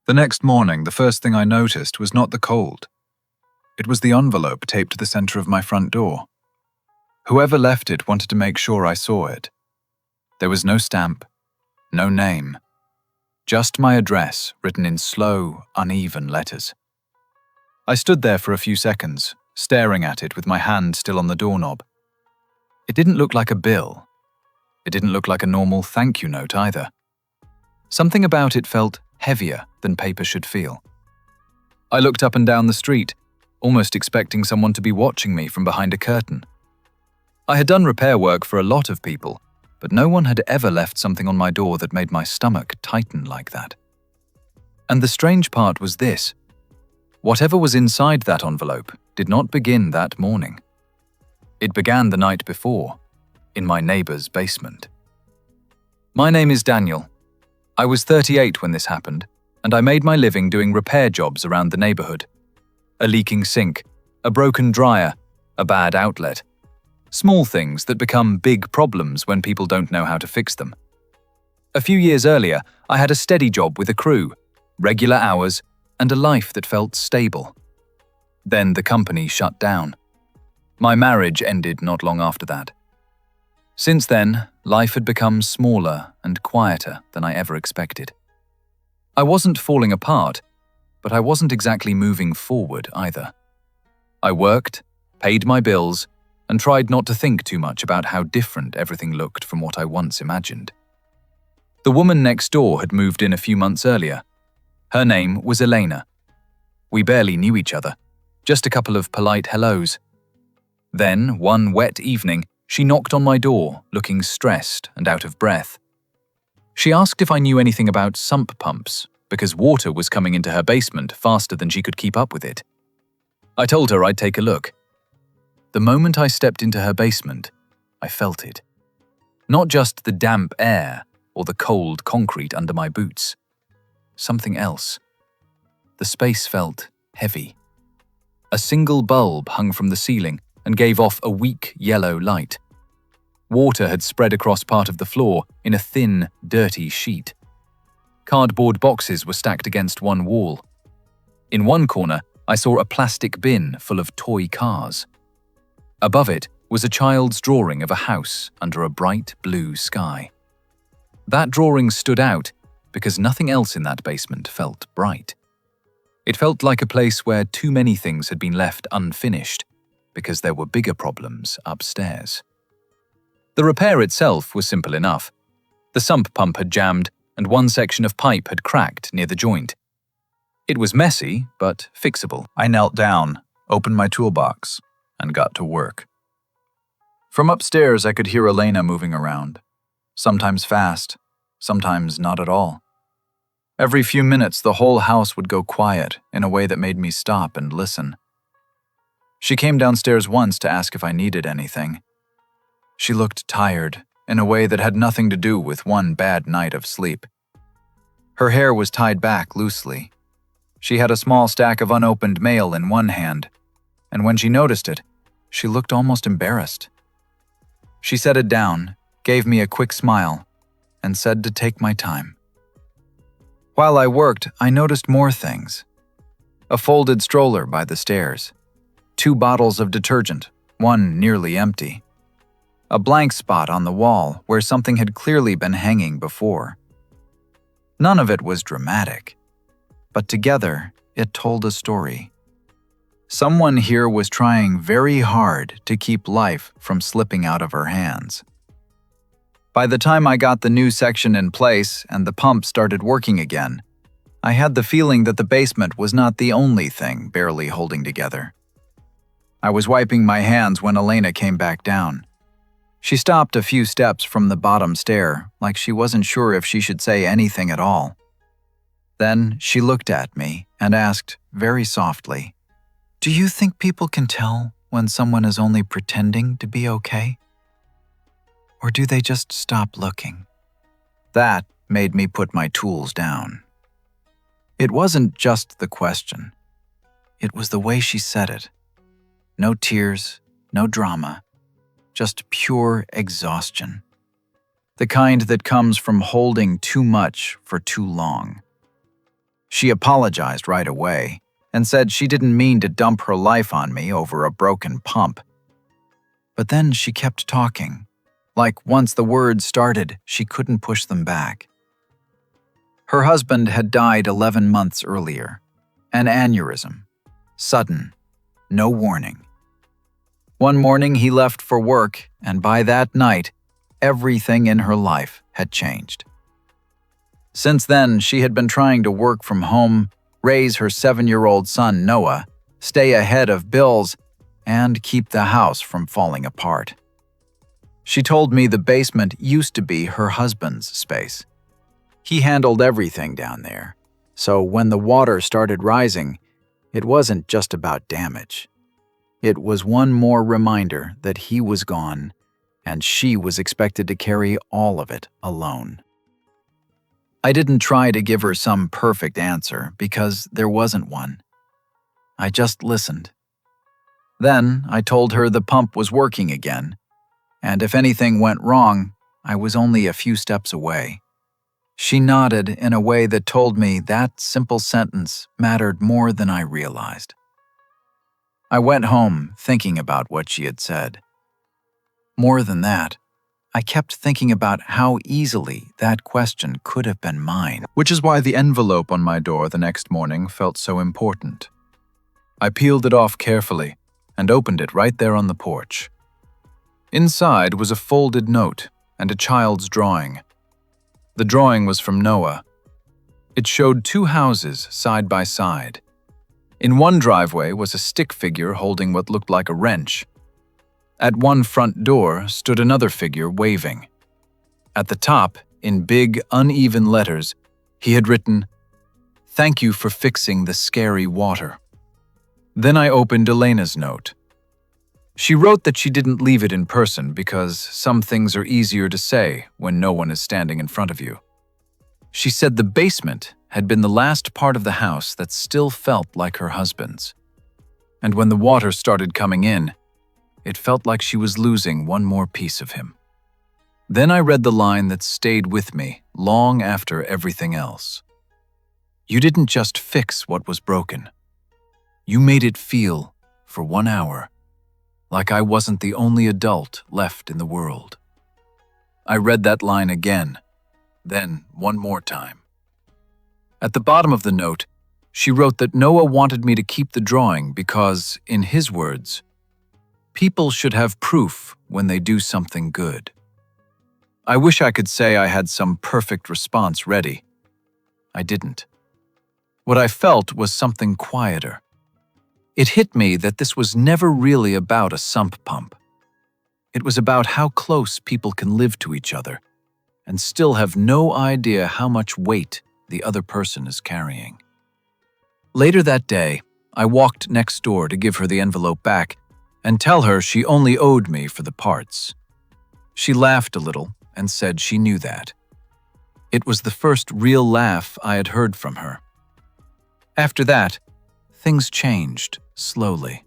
The next morning, the first thing I noticed was not the cold. It was the envelope taped to the center of my front door. Whoever left it wanted to make sure I saw it. There was no stamp, no name, just my address written in slow, uneven letters. I stood there for a few seconds, staring at it with my hand still on the doorknob. It didn't look like a bill. It didn't look like a normal thank you note either. Something about it felt heavier than paper should feel. I looked up and down the street, almost expecting someone to be watching me from behind a curtain. I had done repair work for a lot of people, but no one had ever left something on my door that made my stomach tighten like that. And the strange part was this: whatever was inside that envelope did not begin that morning. It began the night before, in my neighbor's basement. My name is Daniel. I was 38 when this happened, and I made my living doing repair jobs around the neighborhood. A leaking sink, a broken dryer, a bad outlet. Small things that become big problems when people don't know how to fix them. A few years earlier, I had a steady job with a crew, regular hours, and a life that felt stable. Then the company shut down. My marriage ended not long after that. Since then, life had become smaller and quieter than I ever expected. I wasn't falling apart, but I wasn't exactly moving forward either. I worked, paid my bills, and tried not to think too much about how different everything looked from what I once imagined. The woman next door had moved in a few months earlier. Her name was Elena. We barely knew each other, just a couple of polite hellos. Then, one wet evening, she knocked on my door, looking stressed and out of breath. She asked if I knew anything about sump pumps, because water was coming into her basement faster than she could keep up with it. I told her I'd take a look. The moment I stepped into her basement, I felt it. Not just the damp air or the cold concrete under my boots. Something else. The space felt heavy. A single bulb hung from the ceiling and gave off a weak yellow light. Water had spread across part of the floor in a thin, dirty sheet. Cardboard boxes were stacked against one wall. In one corner, I saw a plastic bin full of toy cars. Above it was a child's drawing of a house under a bright blue sky. That drawing stood out because nothing else in that basement felt bright. It felt like a place where too many things had been left unfinished because there were bigger problems upstairs. The repair itself was simple enough. The sump pump had jammed and one section of pipe had cracked near the joint. It was messy, but fixable. I knelt down, opened my toolbox, and got to work. From upstairs, I could hear Elena moving around, sometimes fast, sometimes not at all. Every few minutes, the whole house would go quiet in a way that made me stop and listen. She came downstairs once to ask if I needed anything. She looked tired, in a way that had nothing to do with one bad night of sleep. Her hair was tied back loosely. She had a small stack of unopened mail in one hand, and when she noticed it, she looked almost embarrassed. She set it down, gave me a quick smile, and said to take my time. While I worked, I noticed more things. A folded stroller by the stairs. 2 bottles of detergent, one nearly empty. A blank spot on the wall where something had clearly been hanging before. None of it was dramatic, but together it told a story. Someone here was trying very hard to keep life from slipping out of her hands. By the time I got the new section in place and the pump started working again, I had the feeling that the basement was not the only thing barely holding together. I was wiping my hands when Elena came back down. She stopped a few steps from the bottom stair, like she wasn't sure if she should say anything at all. Then she looked at me and asked very softly, "Do you think people can tell when someone is only pretending to be okay? Or do they just stop looking?" That made me put my tools down. It wasn't just the question. It was the way she said it. No tears, no drama, just pure exhaustion. The kind that comes from holding too much for too long. She apologized right away and said she didn't mean to dump her life on me over a broken pump. But then she kept talking, like once the words started, she couldn't push them back. Her husband had died 11 months earlier. An aneurysm. Sudden. No warning. One morning he left for work, and by that night, everything in her life had changed. Since then, she had been trying to work from home, raise her 7-year-old son Noah, stay ahead of bills, and keep the house from falling apart. She told me the basement used to be her husband's space. He handled everything down there, so when the water started rising, it wasn't just about damage. It was one more reminder that he was gone, and she was expected to carry all of it alone. I didn't try to give her some perfect answer because there wasn't one. I just listened. Then I told her the pump was working again, and if anything went wrong, I was only a few steps away. She nodded in a way that told me that simple sentence mattered more than I realized. I went home thinking about what she had said. More than that, I kept thinking about how easily that question could have been mine. Which is why the envelope on my door the next morning felt so important. I peeled it off carefully and opened it right there on the porch. Inside was a folded note and a child's drawing. The drawing was from Noah. It showed 2 houses side by side. In one driveway was a stick figure holding what looked like a wrench. At one front door stood another figure waving. At the top, in big, uneven letters, he had written, "Thank you for fixing the scary water." Then I opened Elena's note. She wrote that she didn't leave it in person because some things are easier to say when no one is standing in front of you. She said the basement had been the last part of the house that still felt like her husband's. And when the water started coming in, it felt like she was losing one more piece of him. Then I read the line that stayed with me long after everything else. You didn't just fix what was broken. You made it feel, for 1 hour, like I wasn't the only adult left in the world. I read that line again, then one more time. At the bottom of the note, she wrote that Noah wanted me to keep the drawing because, in his words, people should have proof when they do something good. I wish I could say I had some perfect response ready. I didn't. What I felt was something quieter. It hit me that this was never really about a sump pump. It was about how close people can live to each other and still have no idea how much weight the other person is carrying. Later that day, I walked next door to give her the envelope back and tell her she only owed me for the parts. She laughed a little and said she knew that. It was the first real laugh I had heard from her. After that, things changed slowly.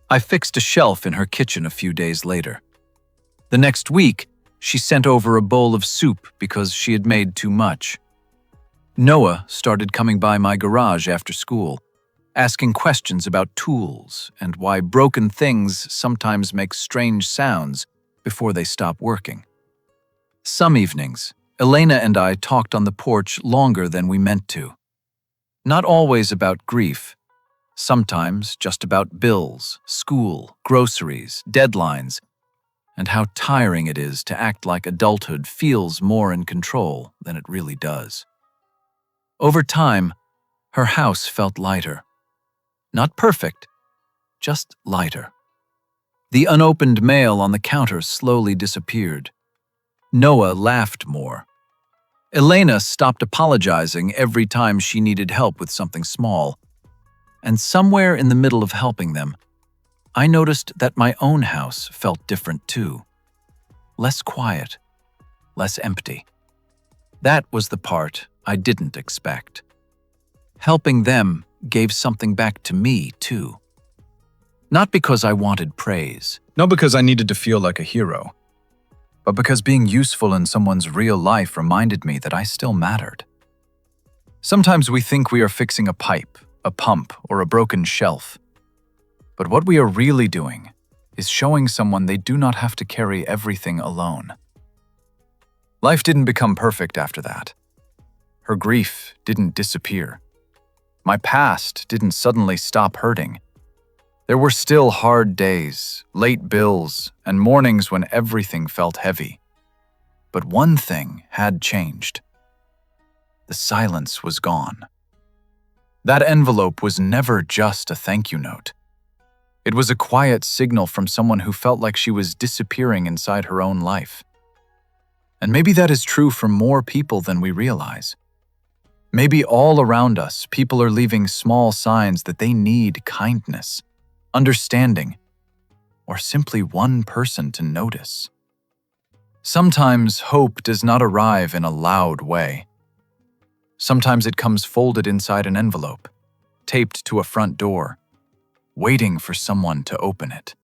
I fixed a shelf in her kitchen a few days later. The next week, she sent over a bowl of soup because she had made too much. Noah started coming by my garage after school, asking questions about tools and why broken things sometimes make strange sounds before they stop working. Some evenings, Elena and I talked on the porch longer than we meant to. Not always about grief, sometimes just about bills, school, groceries, deadlines, and how tiring it is to act like adulthood feels more in control than it really does. Over time, her house felt lighter. Not perfect, just lighter. The unopened mail on the counter slowly disappeared. Noah laughed more. Elena stopped apologizing every time she needed help with something small. And somewhere in the middle of helping them, I noticed that my own house felt different too. Less quiet, less empty. That was the part I didn't expect. Helping them gave something back to me too. Not because I wanted praise. Not because I needed to feel like a hero. But because being useful in someone's real life reminded me that I still mattered. Sometimes we think we are fixing a pipe, a pump, or a broken shelf. But what we are really doing is showing someone they do not have to carry everything alone. Life didn't become perfect after that. Her grief didn't disappear. My past didn't suddenly stop hurting. There were still hard days, late bills, and mornings when everything felt heavy. But one thing had changed. The silence was gone. That envelope was never just a thank you note. It was a quiet signal from someone who felt like she was disappearing inside her own life. And maybe that is true for more people than we realize. Maybe all around us, people are leaving small signs that they need kindness, understanding, or simply one person to notice. Sometimes hope does not arrive in a loud way. Sometimes it comes folded inside an envelope, taped to a front door, waiting for someone to open it.